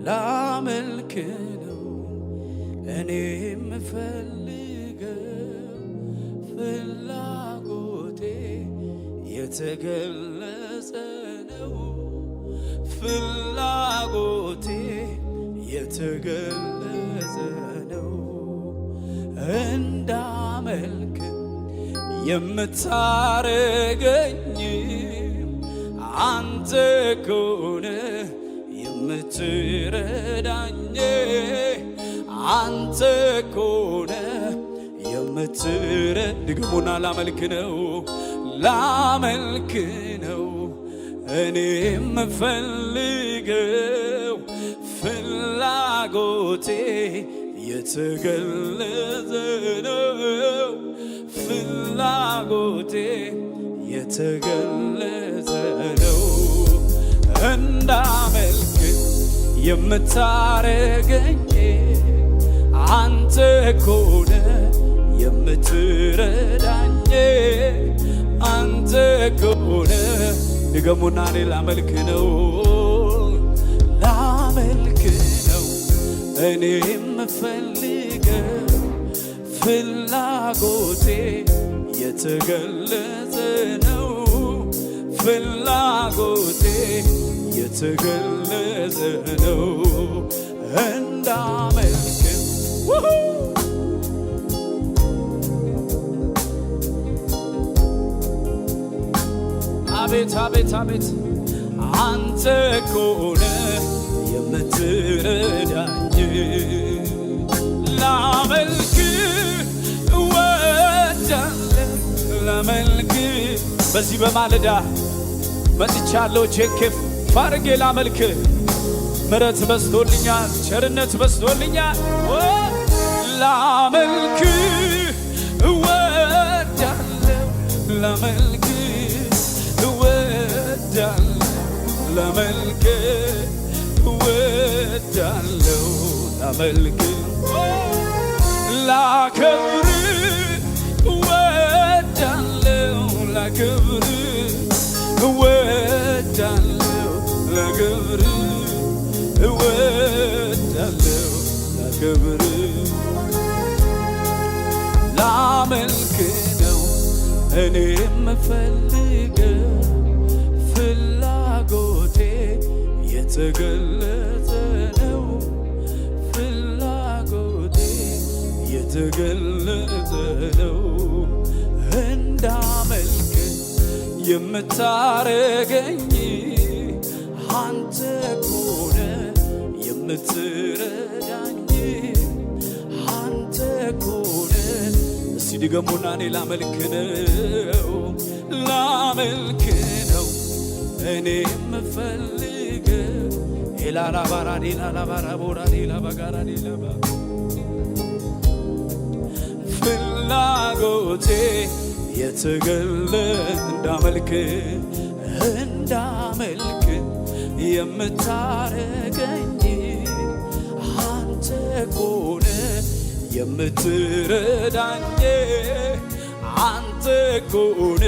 ላመልክ ነው እኔ የምፈልገው ፍላጎቴ የተገለጸ ነው ፍላጎቴ የተገለጸ ነው እንዳመልክ የምታረገኝ አንተ ከሆነ የምትረዳኝ አንተ ከሆነ ድገሙና ላመልክ ነው እኔ የምፈልገው ፍላጎቴ የተገለጸ ነው ፍላጎቴ የተገለጸ ነው እንዳመልክ የምታረገኝ አንተ ከሆነ የምትረዳኝ አንተ ከሆነ ድገሙና እኔ ላመልክ ነው እኔ የምፈልገው ፍላጎቴ የተገለጸ ነው ፍላጎቴ የተገለጸ ነው እንዳመልክ አቤት አቤት አቤት አንተ ከሆነ የምትረዳኝ ላመልክ እወዳለሁ ላመልክ በዚህ በማለዳ መጥቻለሁ ቼኬፍ ባርጌ ላመልክ ምሕረት በስቶልኛል ቸርነት በስቶልኛል ላመልክ እወዳለሁ ላመልክ እወዳለሁ ላመልክ እወዳለሁ ላመልክ ላከብር እወዳለሁ ላከብር እወዳለሁ ላከብር እወዳለሁ ላከብር ላመልክ ነው እኔ የምፈልገው ፍላጎቴ የተገለጸ ነው ፍላጎቴ የተገለጸ ነው እንዳመልክ የምታረገኝ አንተ ከሆነ የምትረዳኝ አንተ ከሆነ እስቲ ድገሙና እኔ ላመልክ ነው እኔ የምፈልገው ፍላጎቴ የተገለጸ እንዳመልክ የምታረገኝ አንተ ከሆነ የምትረዳኝ አንተ ከሆነ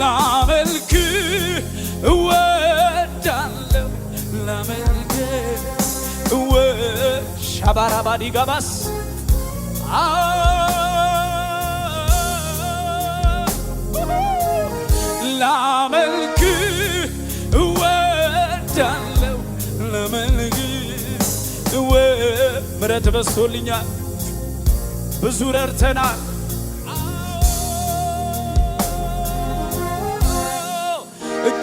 ላመልክ እወዳለሁ ላመልክ ሻባራባዲ ጋባስ ላመልክ እወዳለሁ ላመልክ ምሕረት በስቶልኛል ብዙ ረድተናል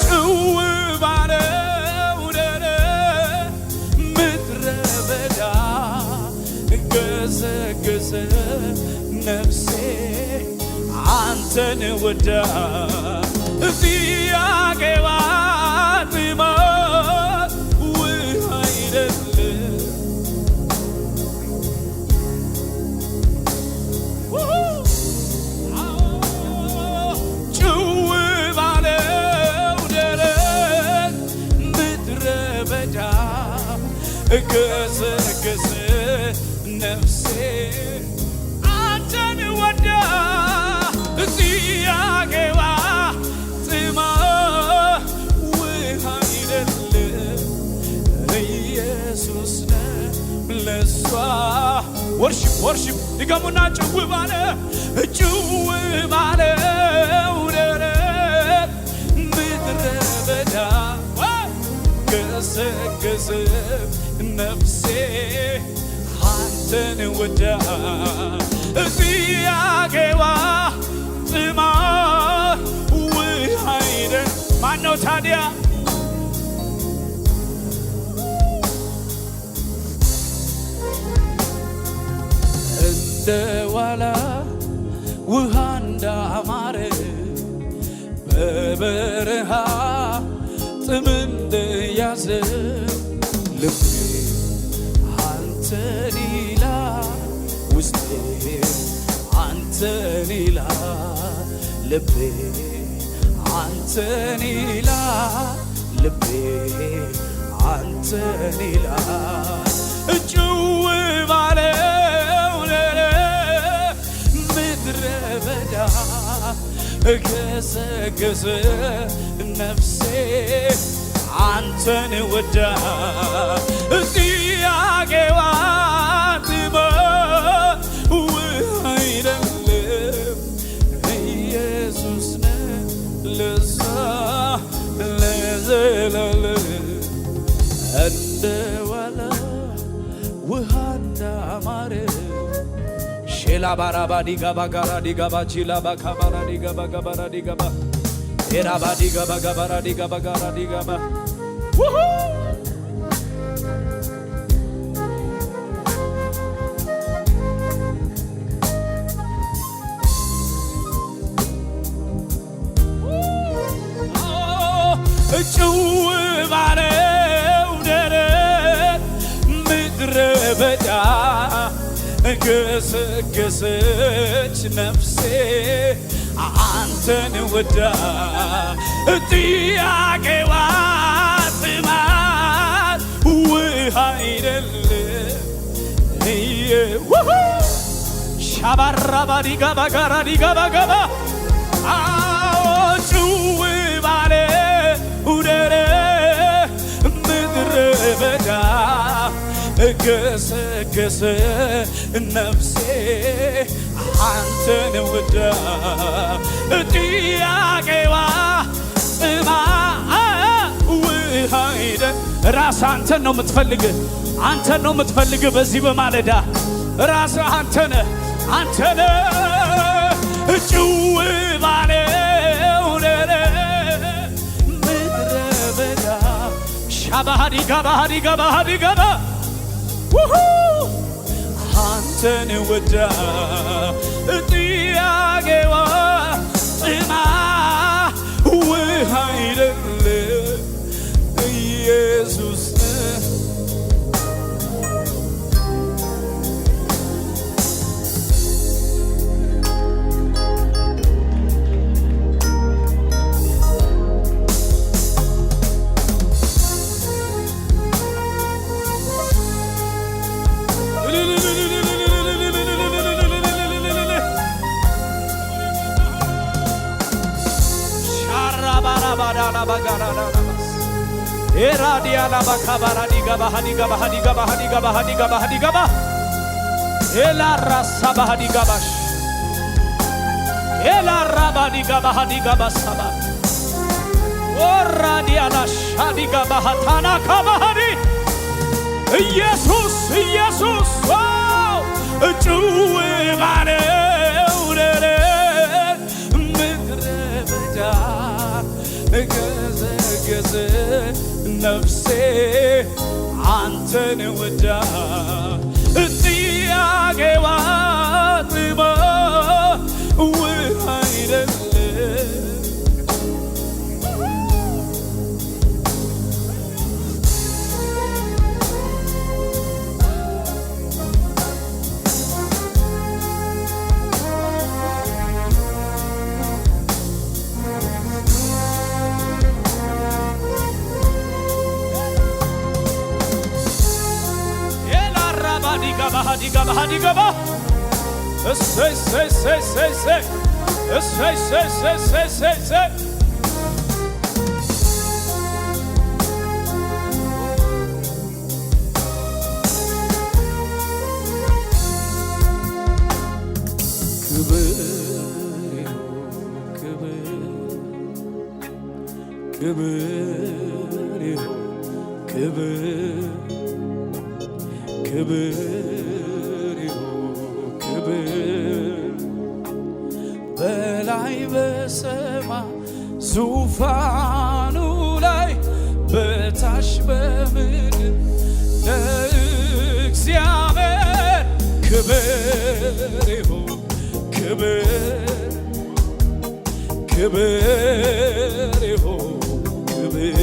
ጭው ባለው ምድረ በዳ ገሰገሰ ነፍሴ አንተን ወዳ ጥያቄዋ ጥማት ውሃ አይደለም ጭው ባለው ደረት ምድረ በዳ ገሰገሰ ነፍሴ አንተን ወዳ ጥያቄዋ ጥማ ውሃ አይደለም ለሷ ወርሺፕ ድገሙና ጭው ባለ ደረት ምድረ በዳ ገሰገሰ ነፍሴ አንተን ወዳ ጥያቄዋ ጥማ ውሃ አይደል ማነው ታዲያ እንደ ዋላ ውሃ እንዳማረ በበረሃ ጥም እንደያዘ ልቤ አንተን ይላል ውስጤ አንተን ይላል ልቤ አንተን ይላል ልቤ አንተን ይላል ጭው ባለው ምድረ በዳ ገሰገሰ ነፍሴ አንተን ወዳ ጥያቄዋ ጥማ ውሃ አይደለም ኢየሱስ ነው ለዛ ለዘላለም እንደ ዋላ ውሃ እንዳማረ ሼላ ባራባ ዲጋባ ጋራ ዲጋባ ቺላባ ካባራ ዲጋባ ጋባራ ዲጋባ ኤራባ ዲጋባ ጋባራ ዲጋባ ጋራ ዲጋባ ጭው ባለው ደረት ምድረ በዳ ገሰገሰች ነፍሴ አንተን ወዳ ጥያቄዋ ጥማት ውሃ አይደለም ሻባራባ ዲጋባ ጋራ ዲጋባ ጋባ ጭው ባለው ደረት ምድረ በዳ ገሰገሰ ነፍሴ አንተን ወዳ ጥያቄዋ ጥማ ውሃ አይደል ራስ አንተን ነው የምትፈልግ አንተን ነው የምትፈልግ በዚህ በማለዳ ራስ አንተነህ ጭው ባለው ምድረ በዳ ሻባሃዲ ጋባሃዲ ጋባሃዲ ጋባ አንተን ወዳ ጥያቄዋ ጥማ ውሃ አይደለም ኢየሱስ ኤራዲያ ላባካባራ ዲጋባ ዲጋባ ዲጋባ ዲጋባ ዲጋባ ዲጋባ ኤላራሳ ባዲጋባሽ ኤላራባ ዲጋባ ዲጋባ ሳባ ወራዲያላሽ ዲጋባ ታና ካባዲ ኢየሱስ ኢየሱስ ጭው ባለው ደረት ምድረ በዳ ገሰገሰ ነፍሴ አንተን ወዳ ጥያቄዋ ጥማ ውሃ አይደለም ዲጋባ እሰይ ሰይ ሰይ ሰይ ሰይ እሰይ ሰይ ሰይ ሰይ ሰይ ሰይ ክብር ይሁን ክብር ክብር ይሁን ክብር በላይ በሰማይ ዙፋኑ ላይ በታች በምድር ለእግዚአብሔር ክብር ይሁን ክብር ክብር ይሁን ክብር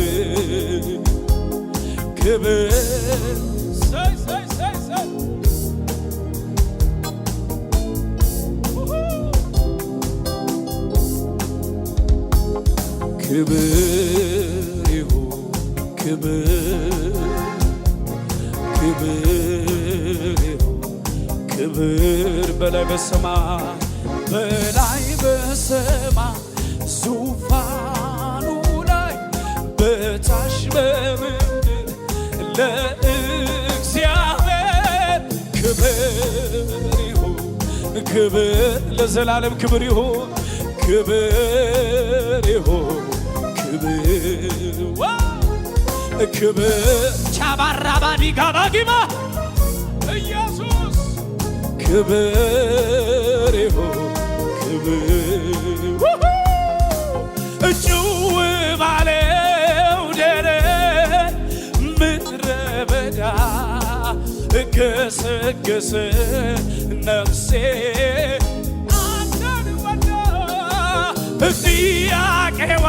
ክብር ሰይ ሰይ ሰይ ሰይ ክብር ይሁን ክብር ክብር ይሁን ክብር በላይ በሰማይ ዙፋኑ ላይ በታች በምድር ለእግዚአብሔር ክብር ይሁን ክብር ለዘላለም ክብር ይሁን ክብር ይሁን ክብር ቻባራባዲ ጋባጊማ ኢየሱስ ክብር ይሁን ክብር ጭው ባለው ደረት ምድረ በዳ ገሰገሰ ነፍሴ አንተን ወዳ ጥያቄዋ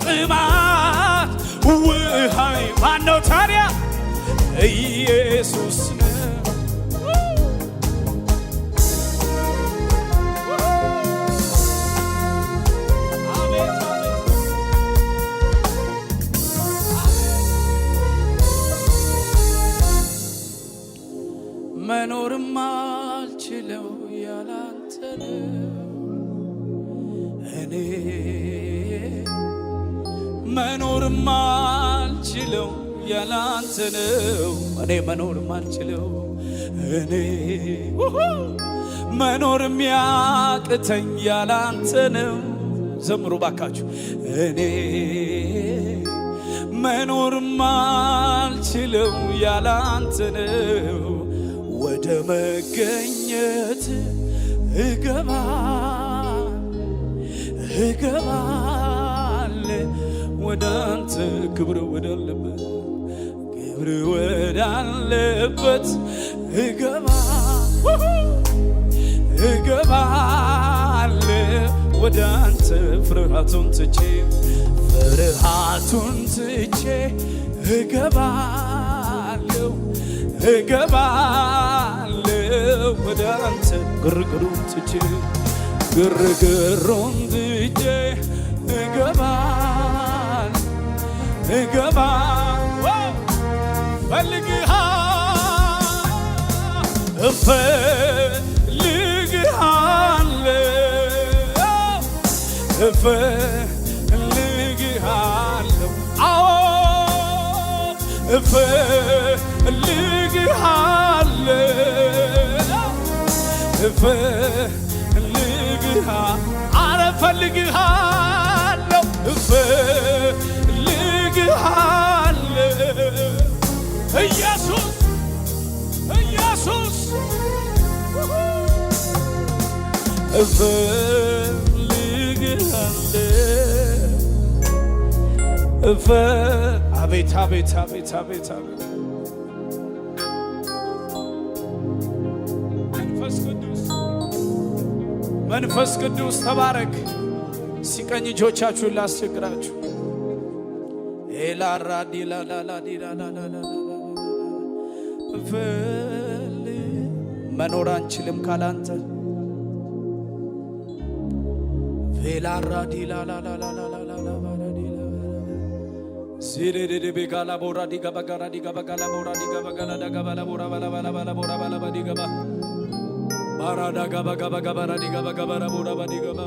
ጥማት ውሃይ ማነው ታዲያ ኢየሱስ ነው። መኖርም አልችለው ያላንተ እኔ መኖርም አልችለው ያላንተ ነው። እኔ መኖርም አልችለው እኔ መኖርም ያቅተኝ ያላንተ ነው። ዘምሩ ባካችሁ። እኔ መኖርም አልችለው ያላንተ ነው። ወደ መገኘት እገባለ ወደ አንተ ክብር ወዳለበት እገባለ ወደ አንተ ፍርሃቱን ትቼ እገባለሁ ወደ አንተ ግርግሩን ትቼ እፈልግሃለሁ ኢየሱስ አቤት አቤት አቤት አቤት አቤት መንፈስ ቅዱስ ተባረክ። ሲቀኝ እጆቻችሁን ላስቸግራችሁ። መኖር አንችልም ካላንተ ባራዳ ጋባ ጋባ ጋባ ራዲ ጋባ ጋባ ራቦራ ባዲ ጋባ